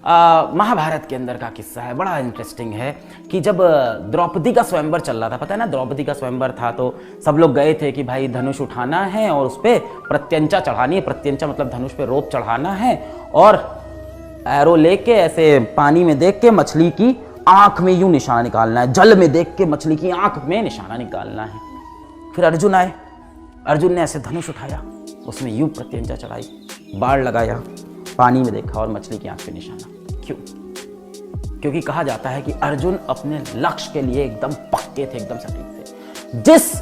महाभारत के अंदर का किस्सा है, बड़ा इंटरेस्टिंग है कि जब द्रौपदी का स्वयंवर चल रहा था, पता है ना, द्रौपदी का स्वयंवर था तो सब लोग गए थे कि भाई धनुष उठाना है और उस पर प्रत्यंचा चढ़ानी है। प्रत्यंचा मतलब धनुष पे रोप चढ़ाना है और एरो लेके ऐसे पानी में देख के मछली की आंख में यूं निशाना निकालना है, जल में देख के मछली की आंख में निशाना निकालना है। फिर अर्जुन आए, अर्जुन ने ऐसे धनुष उठाया, उसमें यूं प्रत्यंचा चढ़ाई, बाण लगाया, पानी में देखा और मछली की आंख पे निशाना। क्यों? क्योंकि कहा जाता है कि अर्जुन अपने लक्ष्य के लिए एकदम पक्के थे, एकदम सटीक थे। जिस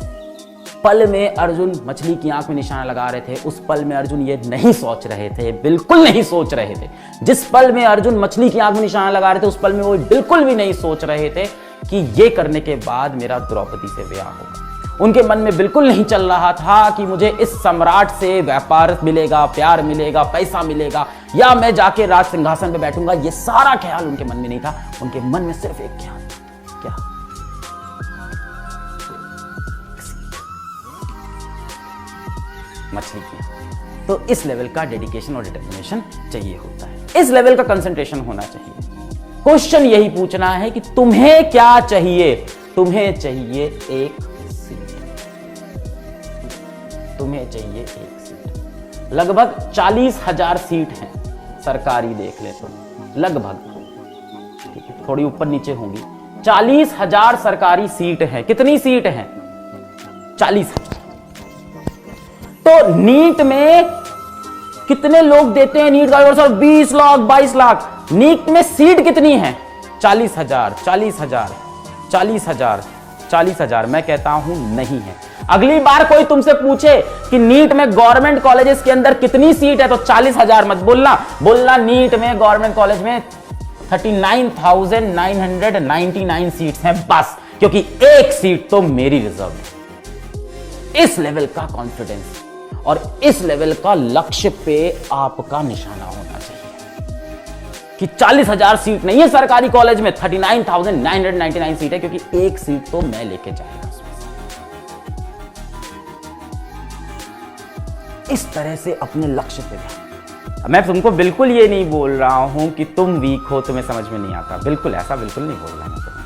पल में अर्जुन मछली की आंख में निशाना लगा रहे थे, उस पल में अर्जुन ये नहीं सोच रहे थे, बिल्कुल नहीं सोच रहे थे। जिस पल में अर्जुन मछली की आंख में निशाना लगा रहे थे, उस पल में वो बिल्कुल भी नहीं सोच रहे थे कि ये करने के बाद मेरा द्रौपदी से ब्याह होगा। उनके मन में बिल्कुल नहीं चल रहा था कि मुझे इस सम्राट से व्यापार मिलेगा, प्यार मिलेगा, पैसा मिलेगा, या मैं जाके राज सिंहासन पे बैठूंगा। ये सारा ख्याल उनके मन में नहीं था। उनके मन में सिर्फ एक ख्याल, क्या? मछली की। तो इस लेवल का डेडिकेशन और डिटर्मिनेशन चाहिए होता है, इस लेवल का कंसंट्रेशन होना चाहिए। क्वेश्चन यही पूछना है कि तुम्हें क्या चाहिए? तुम्हें चाहिए एक सीट, तुम्हें चाहिए एक सीट। लगभग 40,000 सीट हैं सरकारी, देख ले तो लगभग, ठीक है, थोड़ी ऊपर नीचे होंगी। 40,000 सरकारी सीट है। कितनी सीट है? 40,000। तो नीट में कितने लोग देते हैं? नीट का पेपर 20 लाख 22 लाख। नीट में सीट कितनी है? 40,000 40,000 40,000 40,000। मैं कहता हूं नहीं है। अगली बार कोई तुमसे पूछे कि नीट में गवर्नमेंट कॉलेजेस के अंदर कितनी सीट है, तो 40,000 मत बोलना, बोलना नीट में गवर्नमेंट कॉलेज में 39,999 सीट्स हैं बस, क्योंकि एक सीट तो मेरी रिजर्व है। इस लेवल का कॉन्फिडेंस और इस लेवल का लक्ष्य पे आपका निशाना होना चाहिए कि 40,000 सीट नहीं है सरकारी कॉलेज में, 39,999 सीट है, क्योंकि एक सीट तो मैं लेके जाएगा उसमें से। इस तरह से अपने लक्ष्य पे ध्यान। मैं तुमको बिल्कुल ये नहीं बोल रहा हूं कि तुम वीक हो, तुम्हें समझ में नहीं आता, बिल्कुल ऐसा बिल्कुल नहीं बोल रहा मैं तुम्हें।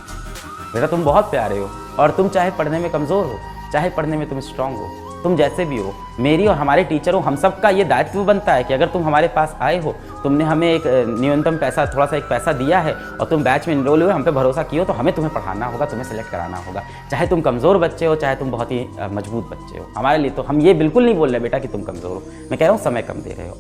बेटा तुम बहुत प्यारे हो और तुम चाहे पढ़ने में कमजोर हो, चाहे पढ़ने में तुम स्ट्रांग हो, तुम जैसे भी हो, मेरी और हमारे टीचर हो, हम सब का ये दायित्व बनता है कि अगर तुम हमारे पास आए हो, तुमने हमें एक न्यूनतम पैसा, थोड़ा सा एक पैसा दिया है और तुम बैच में इनरोल हुए, हम पे भरोसा किया हो, तो हमें तुम्हें पढ़ाना होगा, तुम्हें सेलेक्ट कराना होगा। चाहे तुम कमज़ोर बच्चे हो, चाहे तुम बहुत ही मजबूत बच्चे हो, हमारे लिए तो हम ये बिल्कुल नहीं बोल रहे बेटा कि तुम कमज़ोर हो। मैं कह रहा हूँ समय कम दे रहे हो।